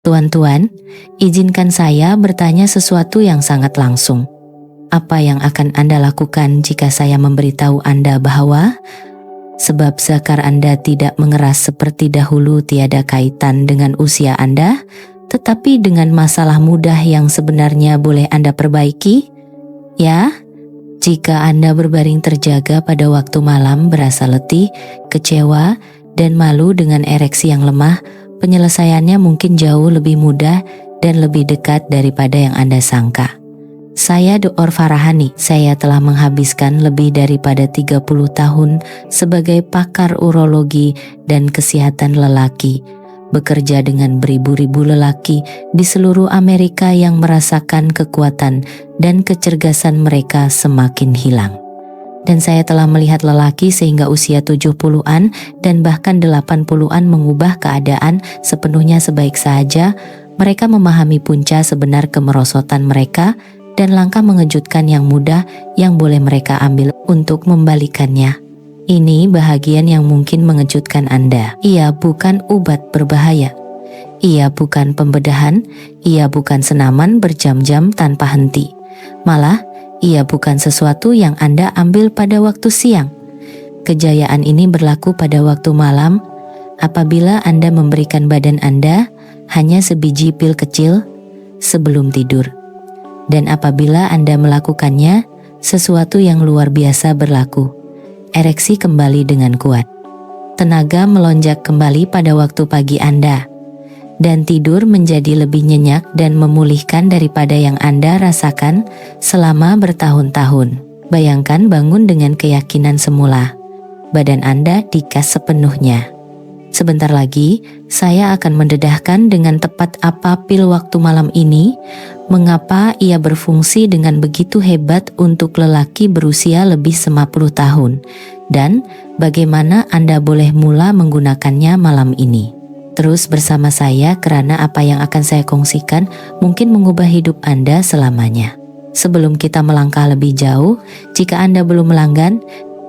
Tuan-tuan, izinkan saya bertanya sesuatu yang sangat langsung. Apa yang akan Anda lakukan jika saya memberitahu Anda bahwa sebab zakar Anda tidak mengeras seperti dahulu tiada kaitan dengan usia Anda, tetapi dengan masalah mudah yang sebenarnya boleh Anda perbaiki? Ya, jika Anda berbaring terjaga pada waktu malam berasa letih, kecewa, dan malu dengan ereksi yang lemah, penyelesaiannya mungkin jauh lebih mudah dan lebih dekat daripada yang Anda sangka. Saya Dr. Farahani. Saya telah menghabiskan lebih daripada 30 tahun sebagai pakar urologi dan kesehatan lelaki, bekerja dengan beribu-ribu lelaki di seluruh Amerika yang merasakan kekuatan dan kecergasan mereka semakin hilang. Dan saya telah melihat lelaki sehingga usia 70-an dan bahkan 80-an mengubah keadaan sepenuhnya sebaik saja. Mereka memahami punca sebenar kemerosotan mereka dan langkah mengejutkan yang mudah yang boleh mereka ambil untuk membalikannya. Ini bahagian yang mungkin mengejutkan Anda. Ia bukan obat berbahaya. Ia bukan pembedahan. Ia bukan senaman berjam-jam tanpa henti. Malah, ia bukan sesuatu yang Anda ambil pada waktu siang. Kejayaan ini berlaku pada waktu malam apabila Anda memberikan badan Anda hanya sebiji pil kecil sebelum tidur. Dan apabila Anda melakukannya, sesuatu yang luar biasa berlaku. Ereksi kembali dengan kuat. Tenaga melonjak kembali pada waktu pagi Anda. Dan tidur menjadi lebih nyenyak dan memulihkan daripada yang Anda rasakan selama bertahun-tahun. Bayangkan bangun dengan keyakinan semula. Badan Anda dikas sepenuhnya. Sebentar lagi, saya akan mendedahkan dengan tepat apa pil waktu malam ini, mengapa ia berfungsi dengan begitu hebat untuk lelaki berusia lebih 50 tahun, dan bagaimana Anda boleh mula menggunakannya malam ini. Terus bersama saya karena apa yang akan saya kongsikan mungkin mengubah hidup Anda selamanya. Sebelum kita melangkah lebih jauh, jika Anda belum melanggan,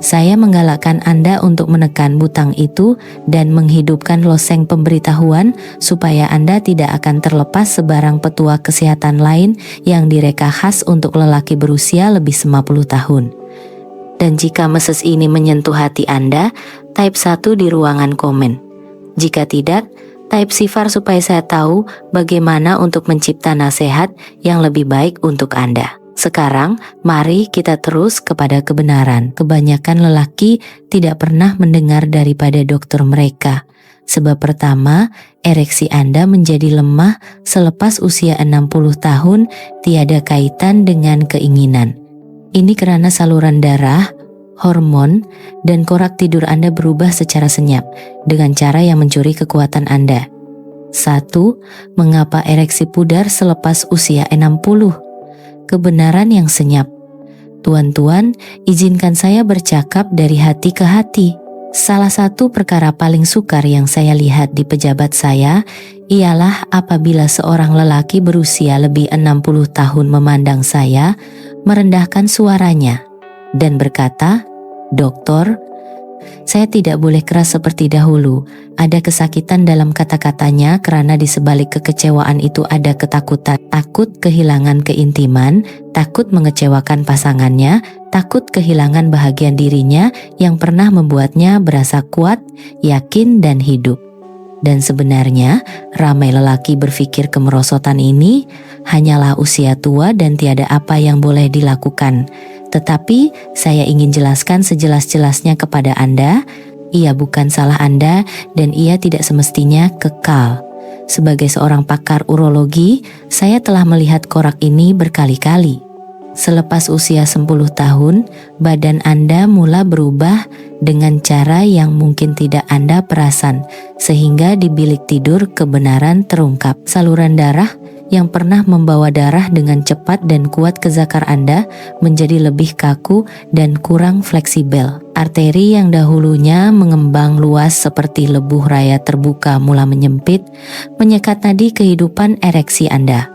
saya menggalakkan Anda untuk menekan butang itu dan menghidupkan loseng pemberitahuan supaya Anda tidak akan terlepas sebarang petua kesehatan lain yang direka khas untuk lelaki berusia lebih 50 tahun. Dan jika meses ini menyentuh hati Anda, type 1 di ruangan komen. Jika tidak, type sifar supaya saya tahu bagaimana untuk mencipta nasihat yang lebih baik untuk Anda. Sekarang, mari kita terus kepada kebenaran. Kebanyakan lelaki tidak pernah mendengar daripada dokter mereka. Sebab pertama, ereksi Anda menjadi lemah selepas usia 60 tahun tiada kaitan dengan keinginan. Ini karena saluran darah, hormon, dan korak tidur Anda berubah secara senyap dengan cara yang mencuri kekuatan Anda. 1. Mengapa ereksi pudar selepas usia 60? Kebenaran yang senyap. Tuan-tuan, izinkan saya bercakap dari hati ke hati. Salah satu perkara paling sukar yang saya lihat di pejabat saya ialah apabila seorang lelaki berusia lebih 60 tahun memandang saya, merendahkan suaranya, dan berkata, "Doktor, saya tidak boleh keras seperti dahulu." Ada kesakitan dalam kata-katanya karena di sebalik kekecewaan itu ada ketakutan. Takut kehilangan keintiman, takut mengecewakan pasangannya, takut kehilangan bahagian dirinya yang pernah membuatnya berasa kuat, yakin, dan hidup. Dan sebenarnya, ramai lelaki berpikir kemerosotan ini hanyalah usia tua dan tiada apa yang boleh dilakukan. Tetapi saya ingin jelaskan sejelas-jelasnya kepada Anda, ia bukan salah Anda dan ia tidak semestinya kekal. Sebagai seorang pakar urologi, saya telah melihat korak ini berkali-kali. Selepas usia 10 tahun, badan Anda mula berubah dengan cara yang mungkin tidak Anda perasan, sehingga di bilik tidur kebenaran terungkap. Saluran darah yang pernah membawa darah dengan cepat dan kuat ke zakar Anda menjadi lebih kaku dan kurang fleksibel. Arteri yang dahulunya mengembang luas seperti lebuh raya terbuka mula menyempit, menyekat nadi kehidupan ereksi Anda.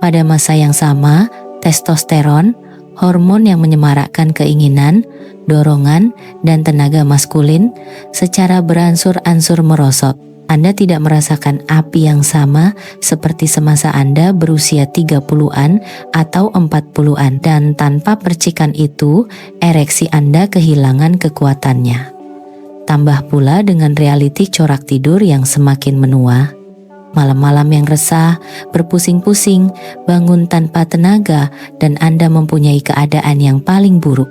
Pada masa yang sama, testosteron, hormon yang menyemarakkan keinginan, dorongan, dan tenaga maskulin, secara beransur-ansur merosot. Anda tidak merasakan api yang sama seperti semasa Anda berusia 30-an atau 40-an, dan tanpa percikan itu, ereksi Anda kehilangan kekuatannya. Tambah pula dengan realiti corak tidur yang semakin menua. Malam-malam yang resah, berpusing-pusing, bangun tanpa tenaga, dan Anda mempunyai keadaan yang paling buruk.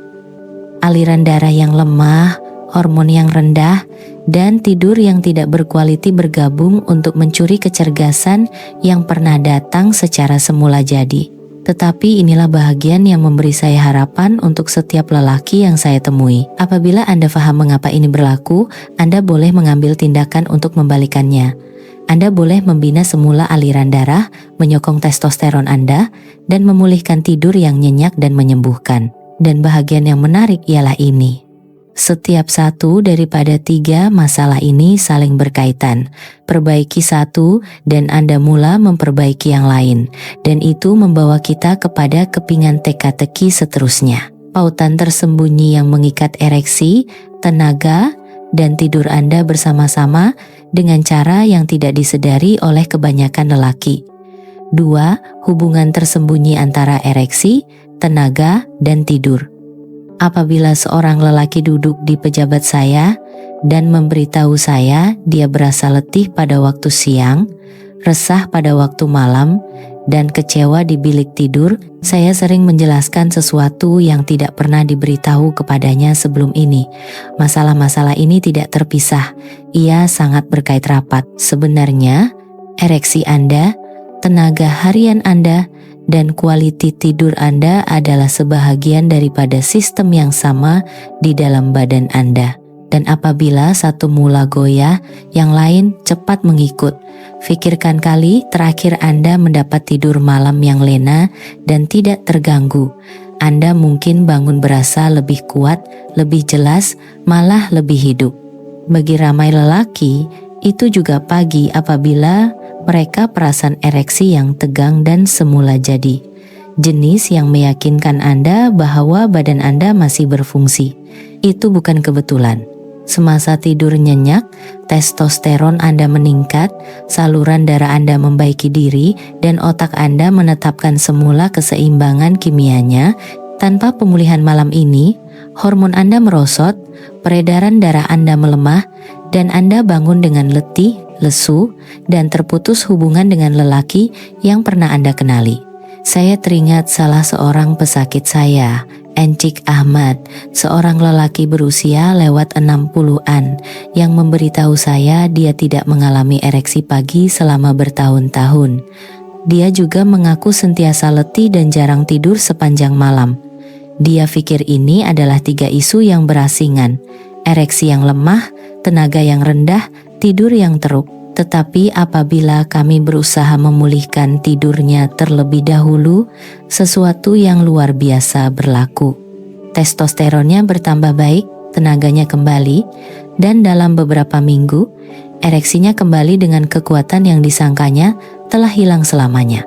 Aliran darah yang lemah, hormon yang rendah, dan tidur yang tidak berkualiti bergabung untuk mencuri kecergasan yang pernah datang secara semula jadi. Tetapi inilah bahagian yang memberi saya harapan untuk setiap lelaki yang saya temui. Apabila Anda paham mengapa ini berlaku, Anda boleh mengambil tindakan untuk membalikannya. Anda boleh membina semula aliran darah, menyokong testosteron Anda, dan memulihkan tidur yang nyenyak dan menyembuhkan. Dan bahagian yang menarik ialah ini. Setiap satu daripada 3 masalah ini saling berkaitan. Perbaiki satu dan Anda mula memperbaiki yang lain. Dan itu membawa kita kepada kepingan teka-teki seterusnya. Pautan tersembunyi yang mengikat ereksi, tenaga, dan tidur Anda bersama-sama dengan cara yang tidak disedari oleh kebanyakan lelaki. 2. Hubungan tersembunyi antara ereksi, tenaga, dan tidur. Apabila seorang lelaki duduk di pejabat saya dan memberitahu saya dia berasa letih pada waktu siang, resah pada waktu malam, dan kecewa di bilik tidur, saya sering menjelaskan sesuatu yang tidak pernah diberitahu kepadanya sebelum ini. Masalah-masalah ini tidak terpisah, ia sangat berkait rapat. Sebenarnya, ereksi Anda, tenaga harian Anda, dan kualiti tidur Anda adalah sebahagian daripada sistem yang sama di dalam badan Anda. Dan apabila satu mula goyah, yang lain cepat mengikut. Pikirkan kali terakhir Anda mendapat tidur malam yang lena dan tidak terganggu. Anda mungkin bangun berasa lebih kuat, lebih jelas, malah lebih hidup. Bagi ramai lelaki, itu juga pagi apabila mereka perasan ereksi yang tegang dan semula jadi. Jenis yang meyakinkan Anda bahwa badan Anda masih berfungsi. Itu bukan kebetulan. Semasa tidur nyenyak, testosteron Anda meningkat, saluran darah Anda membaiki diri, dan otak Anda menetapkan semula keseimbangan kimianya. Tanpa pemulihan malam ini, hormon Anda merosot, peredaran darah Anda melemah, dan Anda bangun dengan letih, lesu, dan terputus hubungan dengan lelaki yang pernah Anda kenali. Saya teringat salah seorang pesakit saya, Encik Ahmad, seorang lelaki berusia lewat 60-an, yang memberitahu saya dia tidak mengalami ereksi pagi selama bertahun-tahun. Dia juga mengaku sentiasa letih dan jarang tidur sepanjang malam. Dia pikir ini adalah 3 isu yang berasingan, ereksi yang lemah, tenaga yang rendah, tidur yang teruk. Tetapi apabila kami berusaha memulihkan tidurnya terlebih dahulu, sesuatu yang luar biasa berlaku. Testosteronnya bertambah baik, tenaganya kembali, dan dalam beberapa minggu, ereksinya kembali dengan kekuatan yang disangkanya telah hilang selamanya.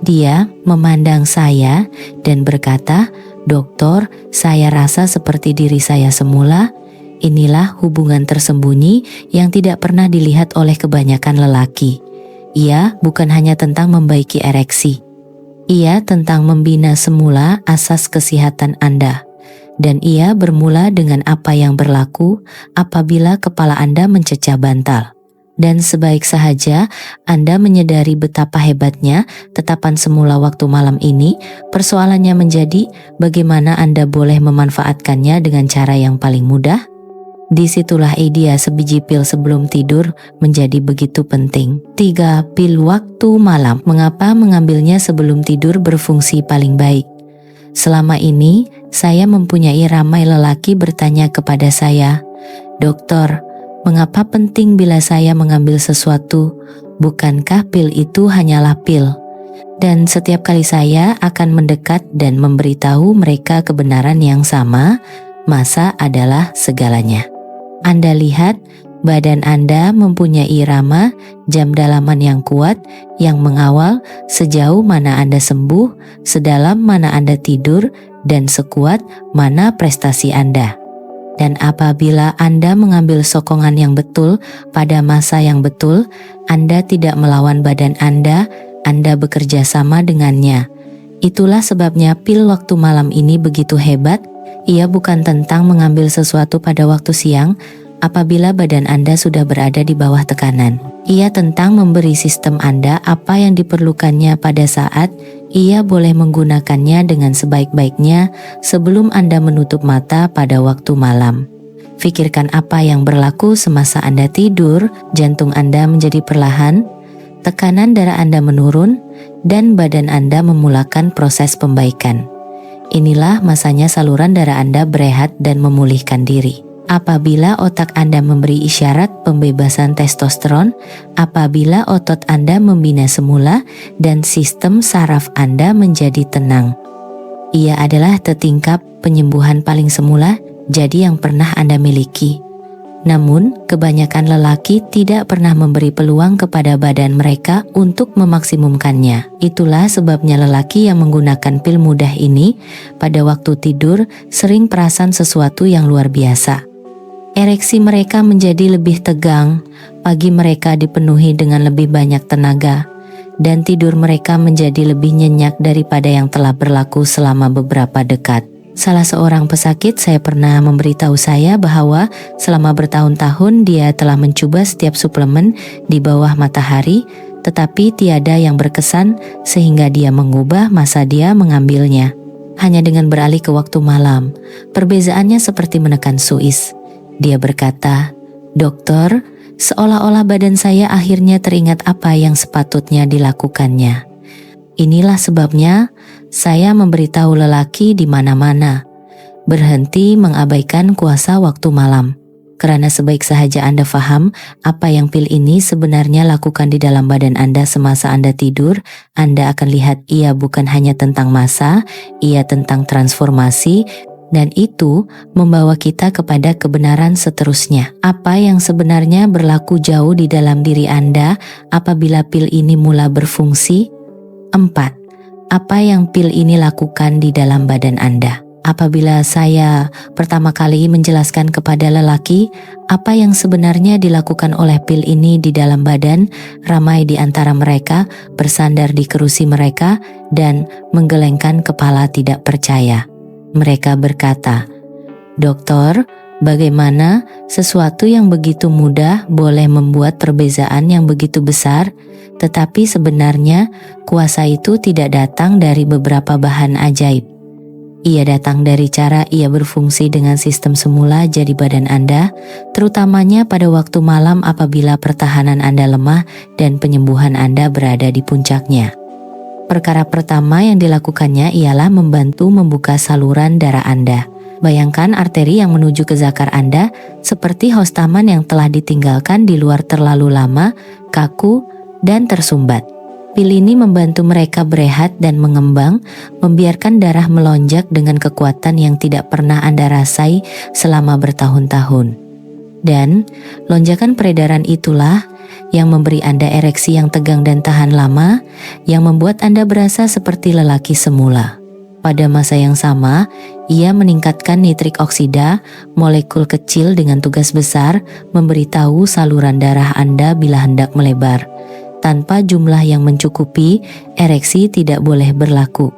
Dia memandang saya dan berkata, "Dokter, saya rasa seperti diri saya semula." Inilah hubungan tersembunyi yang tidak pernah dilihat oleh kebanyakan lelaki. Ia bukan hanya tentang membaiki ereksi. Ia tentang membina semula asas kesehatan Anda. Dan ia bermula dengan apa yang berlaku apabila kepala Anda mencecah bantal. Dan sebaik sahaja Anda menyadari betapa hebatnya tetapan semula waktu malam ini, persoalannya menjadi bagaimana Anda boleh memanfaatkannya dengan cara yang paling mudah. Disitulah idea sebiji pil sebelum tidur menjadi begitu penting. 3 pil waktu malam. Mengapa mengambilnya sebelum tidur berfungsi paling baik? Selama ini, saya mempunyai ramai lelaki bertanya kepada saya, "Dokter, mengapa penting bila saya mengambil sesuatu? Bukankah pil itu hanyalah pil?" Dan setiap kali saya akan mendekat dan memberitahu mereka kebenaran yang sama, masa adalah segalanya. Anda lihat, badan Anda mempunyai irama, jam dalaman yang kuat, yang mengawal sejauh mana Anda sembuh, sedalam mana Anda tidur, dan sekuat mana prestasi Anda. Dan apabila Anda mengambil sokongan yang betul pada masa yang betul, Anda tidak melawan badan Anda bekerja sama dengannya. Itulah sebabnya pil waktu malam ini begitu hebat. Ia bukan tentang mengambil sesuatu pada waktu siang apabila badan Anda sudah berada di bawah tekanan. Ia tentang memberi sistem Anda apa yang diperlukannya pada saat ia boleh menggunakannya dengan sebaik-baiknya sebelum Anda menutup mata pada waktu malam. Pikirkan apa yang berlaku semasa Anda tidur, jantung Anda menjadi perlahan, tekanan darah Anda menurun, dan badan Anda memulakan proses pembaikan. Inilah masanya saluran darah Anda berehat dan memulihkan diri. Apabila otak Anda memberi isyarat pembebasan testosteron, apabila otot Anda membina semula, dan sistem saraf Anda menjadi tenang. Ia adalah tetingkap penyembuhan paling semula, jadi yang pernah Anda miliki. Namun, kebanyakan lelaki tidak pernah memberi peluang kepada badan mereka untuk memaksimumkannya. Itulah sebabnya lelaki yang menggunakan pil mudah ini, pada waktu tidur, sering perasan sesuatu yang luar biasa. Ereksi mereka menjadi lebih tegang, pagi mereka dipenuhi dengan lebih banyak tenaga, dan tidur mereka menjadi lebih nyenyak daripada yang telah berlaku selama beberapa dekad. Salah seorang pesakit saya pernah memberitahu saya bahwa selama bertahun-tahun dia telah mencoba setiap suplemen di bawah matahari, tetapi tiada yang berkesan sehingga dia mengubah masa dia mengambilnya. Hanya dengan beralih ke waktu malam, perbezaannya seperti menekan Suis. Dia berkata, "Dokter, seolah-olah badan saya akhirnya teringat apa yang sepatutnya dilakukannya. Inilah sebabnya saya memberitahu lelaki di mana-mana, berhenti mengabaikan kuasa waktu malam. Karena sebaik sahaja Anda faham apa yang pil ini sebenarnya lakukan di dalam badan Anda semasa Anda tidur, Anda akan lihat ia bukan hanya tentang masa, ia tentang transformasi, dan itu membawa kita kepada kebenaran seterusnya. Apa yang sebenarnya berlaku jauh di dalam diri Anda apabila pil ini mula berfungsi? 4. Apa yang pil ini lakukan di dalam badan Anda? Apabila saya pertama kali menjelaskan kepada lelaki apa yang sebenarnya dilakukan oleh pil ini di dalam badan, ramai di antara mereka bersandar di kerusi mereka dan menggelengkan kepala tidak percaya. Mereka berkata, "Dokter, bagaimana sesuatu yang begitu mudah boleh membuat perbezaan yang begitu besar, tetapi sebenarnya kuasa itu tidak datang dari beberapa bahan ajaib. Ia datang dari cara ia berfungsi dengan sistem semula jadi badan Anda, terutamanya pada waktu malam apabila pertahanan Anda lemah dan penyembuhan Anda berada di puncaknya. Perkara pertama yang dilakukannya ialah membantu membuka saluran darah Anda. Bayangkan arteri yang menuju ke zakar Anda seperti hos taman yang telah ditinggalkan di luar terlalu lama, kaku, dan tersumbat. Pil ini membantu mereka berehat dan mengembang, membiarkan darah melonjak dengan kekuatan yang tidak pernah Anda rasai selama bertahun-tahun. Dan lonjakan peredaran itulah yang memberi Anda ereksi yang tegang dan tahan lama, yang membuat Anda berasa seperti lelaki semula. Pada masa yang sama, ia meningkatkan nitrik oksida, molekul kecil dengan tugas besar, memberitahu saluran darah Anda bila hendak melebar. Tanpa jumlah yang mencukupi, ereksi tidak boleh berlaku.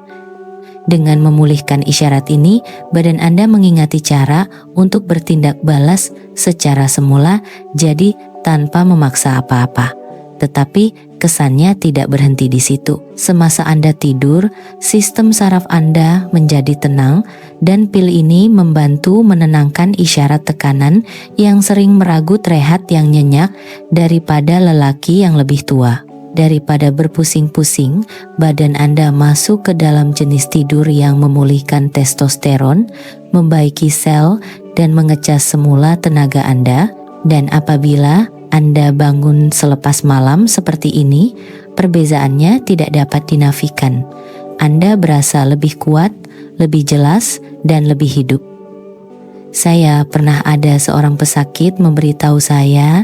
Dengan memulihkan isyarat ini, badan Anda mengingati cara untuk bertindak balas secara semula, jadi tanpa memaksa apa-apa. Tetapi kesannya tidak berhenti di situ. Semasa Anda tidur, sistem saraf Anda menjadi tenang, dan pil ini membantu menenangkan isyarat tekanan yang sering meragut rehat yang nyenyak daripada lelaki yang lebih tua. Daripada berpusing-pusing, badan Anda masuk ke dalam jenis tidur yang memulihkan testosteron, membaiki sel, dan mengecas semula tenaga Anda. Dan apabila Anda bangun selepas malam seperti ini, perbezaannya tidak dapat dinafikan. Anda berasa lebih kuat, lebih jelas, dan lebih hidup. Saya pernah ada seorang pesakit memberitahu saya,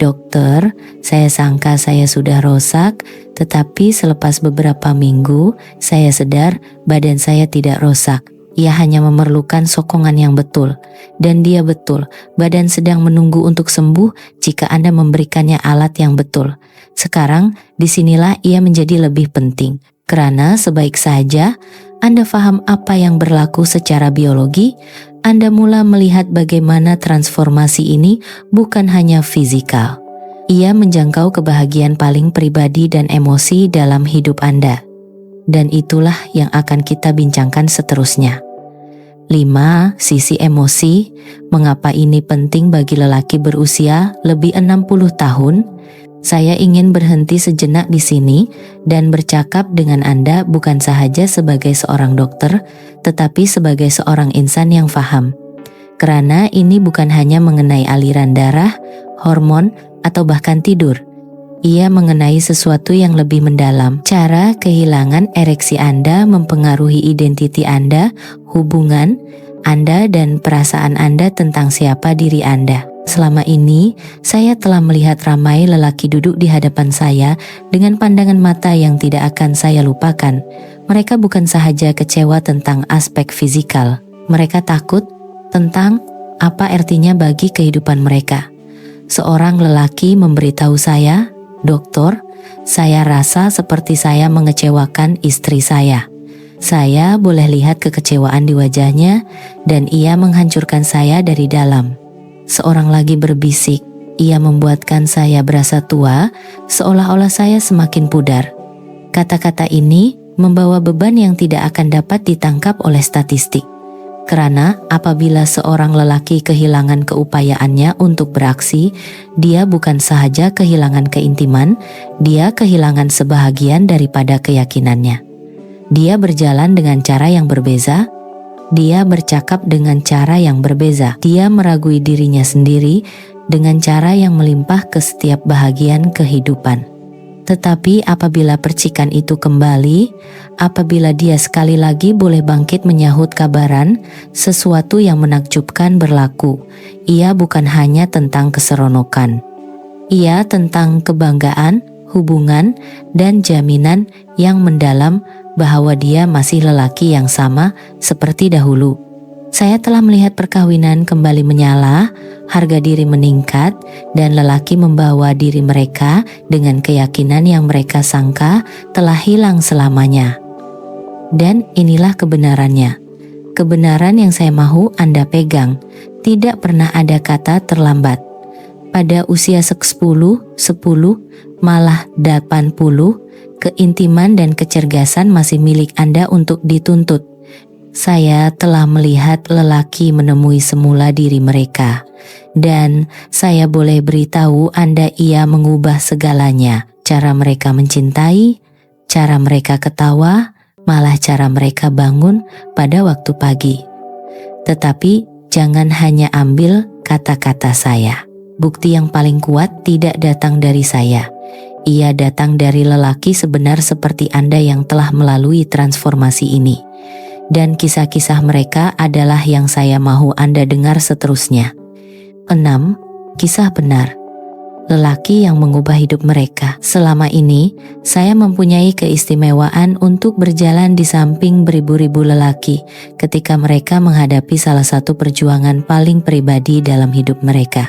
"Dokter, saya sangka saya sudah rosak, tetapi selepas beberapa minggu, saya sadar badan saya tidak rosak. ia hanya memerlukan sokongan yang betul. Dan dia betul, badan sedang menunggu untuk sembuh jika Anda memberikannya alat yang betul. Sekarang, disinilah ia menjadi lebih penting. Karena sebaik saja Anda paham apa yang berlaku secara biologi, Anda mulai melihat bagaimana transformasi ini bukan hanya fisikal. Ia menjangkau kebahagiaan paling pribadi dan emosi dalam hidup Anda. Dan itulah yang akan kita bincangkan seterusnya. 5. Sisi emosi. Mengapa ini penting bagi lelaki berusia lebih 60 tahun? Saya ingin berhenti sejenak di sini dan bercakap dengan Anda bukan sahaja sebagai seorang dokter, tetapi sebagai seorang insan yang faham. Karena ini bukan hanya mengenai aliran darah, hormon, atau bahkan tidur. Ia mengenai sesuatu yang lebih mendalam. Cara kehilangan ereksi Anda mempengaruhi identiti Anda, hubungan Anda, dan perasaan Anda tentang siapa diri Anda. Selama ini, saya telah melihat ramai lelaki duduk di hadapan saya dengan pandangan mata yang tidak akan saya lupakan. Mereka bukan sahaja kecewa tentang aspek fisikal. Mereka takut tentang apa artinya bagi kehidupan mereka. Seorang lelaki memberitahu saya, "Dokter, saya rasa seperti saya mengecewakan istri saya." Saya boleh lihat kekecewaan di wajahnya dan ia menghancurkan saya dari dalam. Seorang lagi berbisik, ia membuatkan saya berasa tua, seolah-olah saya semakin pudar. Kata-kata ini membawa beban yang tidak akan dapat ditangkap oleh statistik. Karena apabila seorang lelaki kehilangan keupayaannya untuk beraksi, dia bukan sahaja kehilangan keintiman, dia kehilangan sebahagian daripada keyakinannya. Dia berjalan dengan cara yang berbeza, dia bercakap dengan cara yang berbeza, dia meragui dirinya sendiri dengan cara yang melimpah ke setiap bahagian kehidupan. Tetapi apabila percikan itu kembali, apabila dia sekali lagi boleh bangkit menyahut kabaran, sesuatu yang menakjubkan berlaku. Ia bukan hanya tentang keseronokan. Ia tentang kebanggaan, hubungan, dan jaminan yang mendalam bahwa dia masih lelaki yang sama seperti dahulu. Saya telah melihat perkawinan kembali menyala, harga diri meningkat, dan lelaki membawa diri mereka dengan keyakinan yang mereka sangka telah hilang selamanya. Dan inilah kebenarannya. Kebenaran yang saya mahu Anda pegang. Tidak pernah ada kata terlambat. Pada usia 10, malah 80, keintiman dan kecergasan masih milik Anda untuk dituntut. Saya telah melihat lelaki menemui semula diri mereka, dan saya boleh beritahu Anda ia mengubah segalanya. Cara mereka mencintai, cara mereka ketawa, malah cara mereka bangun pada waktu pagi. Tetapi jangan hanya ambil kata-kata saya. Bukti yang paling kuat tidak datang dari saya. Ia datang dari lelaki sebenar seperti Anda yang telah melalui transformasi ini. Dan kisah-kisah mereka adalah yang saya mahu Anda dengar seterusnya. 6. Kisah benar. Lelaki yang mengubah hidup mereka. Selama ini, saya mempunyai keistimewaan untuk berjalan di samping beribu-ribu lelaki ketika mereka menghadapi salah satu perjuangan paling pribadi dalam hidup mereka.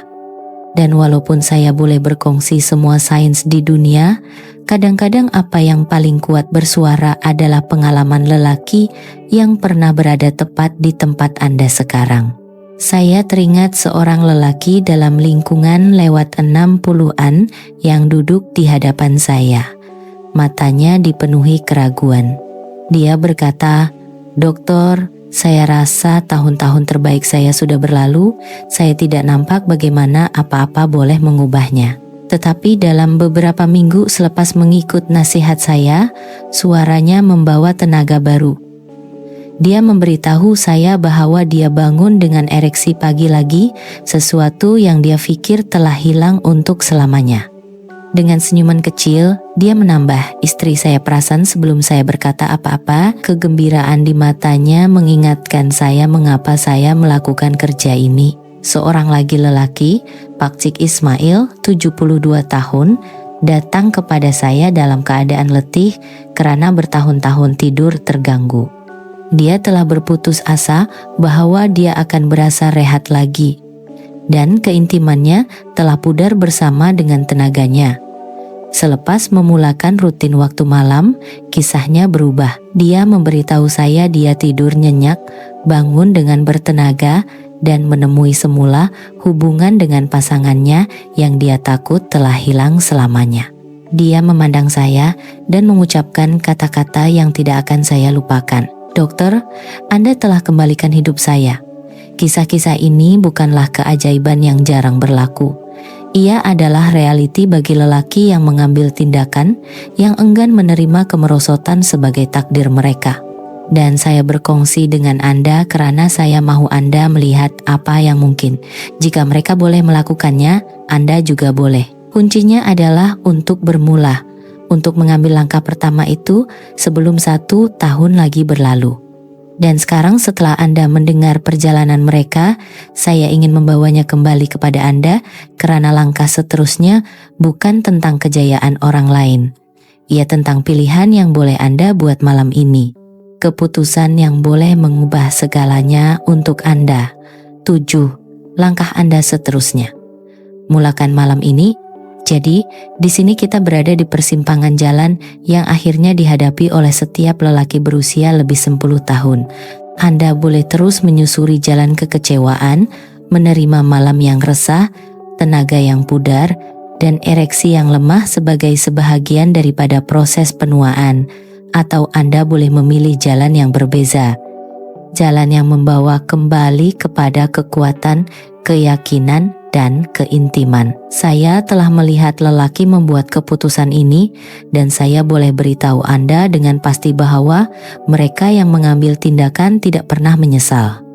Dan walaupun saya boleh berkongsi semua sains di dunia, kadang-kadang apa yang paling kuat bersuara adalah pengalaman lelaki yang pernah berada tepat di tempat Anda sekarang. Saya teringat seorang lelaki dalam lingkungan lewat 60-an yang duduk di hadapan saya. Matanya dipenuhi keraguan. Dia berkata, "Dokter, saya rasa tahun-tahun terbaik saya sudah berlalu, saya tidak nampak bagaimana apa-apa boleh mengubahnya." Tetapi dalam beberapa minggu selepas mengikut nasihat saya, suaranya membawa tenaga baru. Dia memberitahu saya bahwa dia bangun dengan ereksi pagi lagi, sesuatu yang dia pikir telah hilang untuk selamanya. Dengan senyuman kecil, dia menambah, "Istri saya perasan sebelum saya berkata apa-apa." Kegembiraan di matanya mengingatkan saya mengapa saya melakukan kerja ini. Seorang lagi lelaki, Pak Cik Ismail, 72 tahun, datang kepada saya dalam keadaan letih karena bertahun-tahun tidur terganggu. Dia telah berputus asa bahwa dia akan berasa rehat lagi, dan keintimannya telah pudar bersama dengan tenaganya. Selepas memulakan rutin waktu malam, kisahnya berubah. Dia memberitahu saya dia tidur nyenyak, bangun dengan bertenaga, dan menemui semula hubungan dengan pasangannya yang dia takut telah hilang selamanya. Dia memandang saya dan mengucapkan kata-kata yang tidak akan saya lupakan. "Dokter, Anda telah kembalikan hidup saya." Kisah-kisah ini bukanlah keajaiban yang jarang berlaku. Ia adalah realiti bagi lelaki yang mengambil tindakan, yang enggan menerima kemerosotan sebagai takdir mereka. Dan saya berkongsi dengan Anda karena saya mahu Anda melihat apa yang mungkin. Jika mereka boleh melakukannya, Anda juga boleh. Kuncinya adalah untuk bermula, untuk mengambil langkah pertama itu sebelum 1 tahun lagi berlalu. Dan sekarang setelah Anda mendengar perjalanan mereka, saya ingin membawanya kembali kepada Anda karena langkah seterusnya bukan tentang kejayaan orang lain. Ia tentang pilihan yang boleh Anda buat malam ini. Keputusan yang boleh mengubah segalanya untuk Anda. 7. Langkah Anda seterusnya. Mulakan malam ini. Jadi, di sini kita berada di persimpangan jalan yang akhirnya dihadapi oleh setiap lelaki berusia lebih 10 tahun. Anda boleh terus menyusuri jalan kekecewaan, menerima malam yang resah, tenaga yang pudar, dan ereksi yang lemah sebagai sebahagian daripada proses penuaan. Atau Anda boleh memilih jalan yang berbeza. Jalan yang membawa kembali kepada kekuatan, keyakinan, dan keintiman. Saya telah melihat lelaki membuat keputusan ini, dan saya boleh beritahu Anda dengan pasti bahwa mereka yang mengambil tindakan tidak pernah menyesal.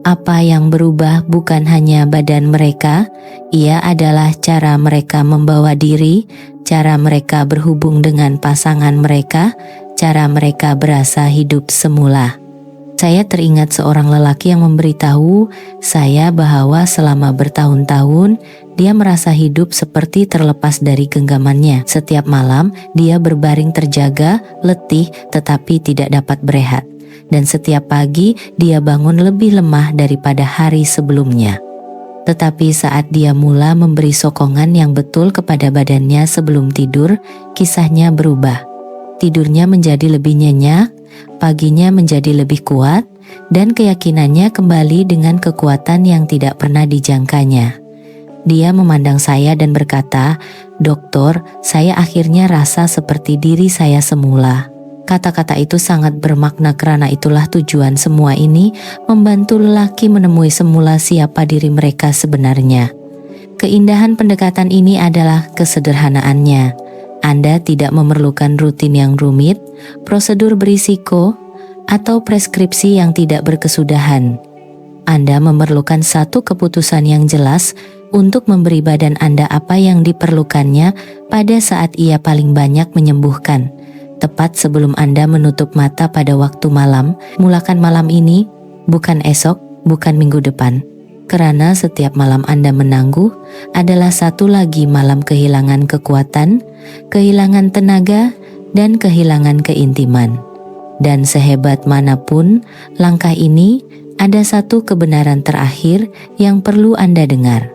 Apa yang berubah bukan hanya badan mereka, ia adalah cara mereka membawa diri, cara mereka berhubung dengan pasangan mereka, cara mereka berasa hidup semula. Saya teringat seorang lelaki yang memberitahu saya bahwa selama bertahun-tahun dia merasa hidup seperti terlepas dari genggamannya. Setiap malam dia berbaring terjaga, letih tetapi tidak dapat berehat. Dan setiap pagi dia bangun lebih lemah daripada hari sebelumnya. Tetapi saat dia mula memberi sokongan yang betul kepada badannya sebelum tidur, kisahnya berubah. Tidurnya menjadi lebih nyenyak, paginya menjadi lebih kuat, dan keyakinannya kembali dengan kekuatan yang tidak pernah dijangkanya. Dia memandang saya dan berkata, "Dokter, saya akhirnya rasa seperti diri saya semula." Kata-kata itu sangat bermakna karena itulah tujuan semua ini, membantu lelaki menemui semula siapa diri mereka sebenarnya. Keindahan pendekatan ini adalah kesederhanaannya. Anda tidak memerlukan rutin yang rumit, prosedur berisiko, atau preskripsi yang tidak berkesudahan. Anda memerlukan satu keputusan yang jelas untuk memberi badan Anda apa yang diperlukannya pada saat ia paling banyak menyembuhkan. Tepat sebelum Anda menutup mata pada waktu malam, mulakan malam ini, bukan esok, bukan minggu depan. Karena setiap malam Anda menangguh adalah satu lagi malam kehilangan kekuatan, kehilangan tenaga, dan kehilangan keintiman. Dan sehebat manapun langkah ini, ada satu kebenaran terakhir yang perlu Anda dengar.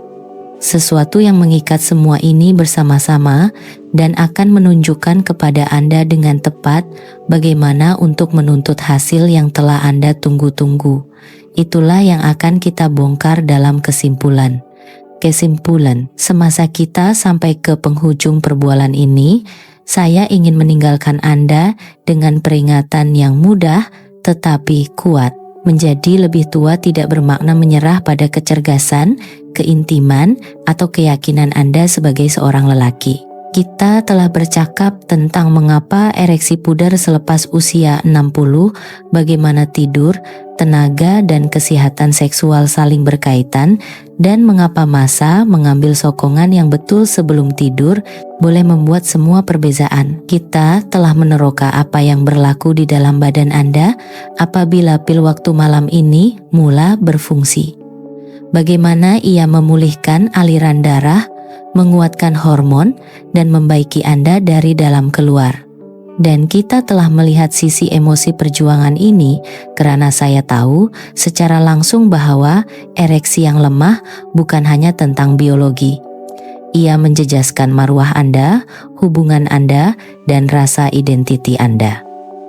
Sesuatu yang mengikat semua ini bersama-sama dan akan menunjukkan kepada Anda dengan tepat bagaimana untuk menuntut hasil yang telah Anda tunggu-tunggu. Itulah yang akan kita bongkar dalam kesimpulan. Kesimpulan, semasa kita sampai ke penghujung perbualan ini, saya ingin meninggalkan Anda dengan peringatan yang mudah tetapi kuat. Menjadi lebih tua tidak bermakna menyerah pada kecergasan, keintiman, atau keyakinan Anda sebagai seorang lelaki. Kita telah bercakap tentang mengapa ereksi pudar selepas usia 60, bagaimana tidur, tenaga, dan kesehatan seksual saling berkaitan, dan mengapa masa mengambil sokongan yang betul sebelum tidur boleh membuat semua perbezaan. Kita telah meneroka apa yang berlaku di dalam badan Anda apabila pil waktu malam ini mula berfungsi. Bagaimana ia memulihkan aliran darah, menguatkan hormon, dan membaiki Anda dari dalam keluar. Dan kita telah melihat sisi emosi perjuangan ini karena saya tahu secara langsung bahwa ereksi yang lemah bukan hanya tentang biologi. Ia menjejaskan marwah Anda, hubungan Anda, dan rasa identiti Anda.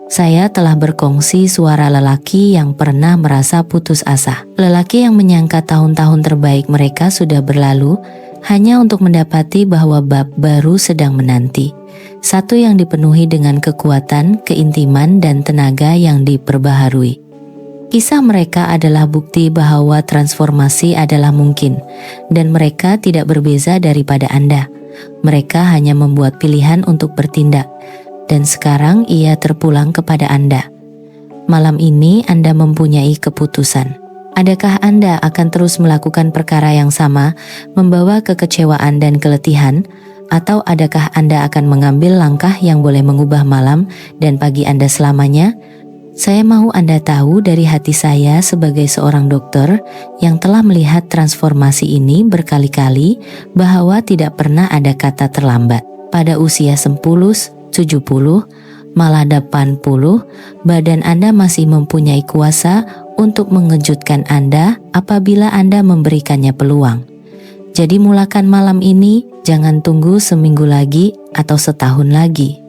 Saya telah berkongsi suara lelaki yang pernah merasa putus asa. Lelaki yang menyangka tahun-tahun terbaik mereka sudah berlalu hanya untuk mendapati bahwa bab baru sedang menanti. Satu yang dipenuhi dengan kekuatan, keintiman, dan tenaga yang diperbaharui. Kisah mereka adalah bukti bahwa transformasi adalah mungkin, dan mereka tidak berbeza daripada Anda. Mereka hanya membuat pilihan untuk bertindak, dan sekarang ia terpulang kepada Anda. Malam ini Anda mempunyai keputusan. Adakah Anda akan terus melakukan perkara yang sama, membawa kekecewaan dan keletihan, atau adakah Anda akan mengambil langkah yang boleh mengubah malam dan pagi Anda selamanya? Saya mau Anda tahu dari hati saya sebagai seorang dokter yang telah melihat transformasi ini berkali-kali bahwa tidak pernah ada kata terlambat. Pada usia 10, 70, malah 80, badan Anda masih mempunyai kuasa untuk mengejutkan Anda apabila Anda memberikannya peluang. Jadi mulakan malam ini, jangan tunggu seminggu lagi atau setahun lagi.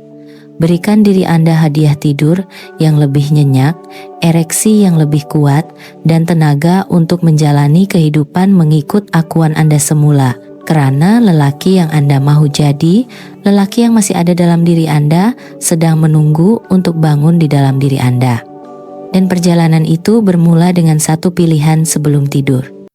Berikan diri Anda hadiah tidur yang lebih nyenyak, ereksi yang lebih kuat, dan tenaga untuk menjalani kehidupan mengikut akuan Anda semula. Karena lelaki yang Anda mahu jadi, lelaki yang masih ada dalam diri Anda, sedang menunggu untuk bangun di dalam diri Anda. Dan perjalanan itu bermula dengan satu pilihan sebelum tidur.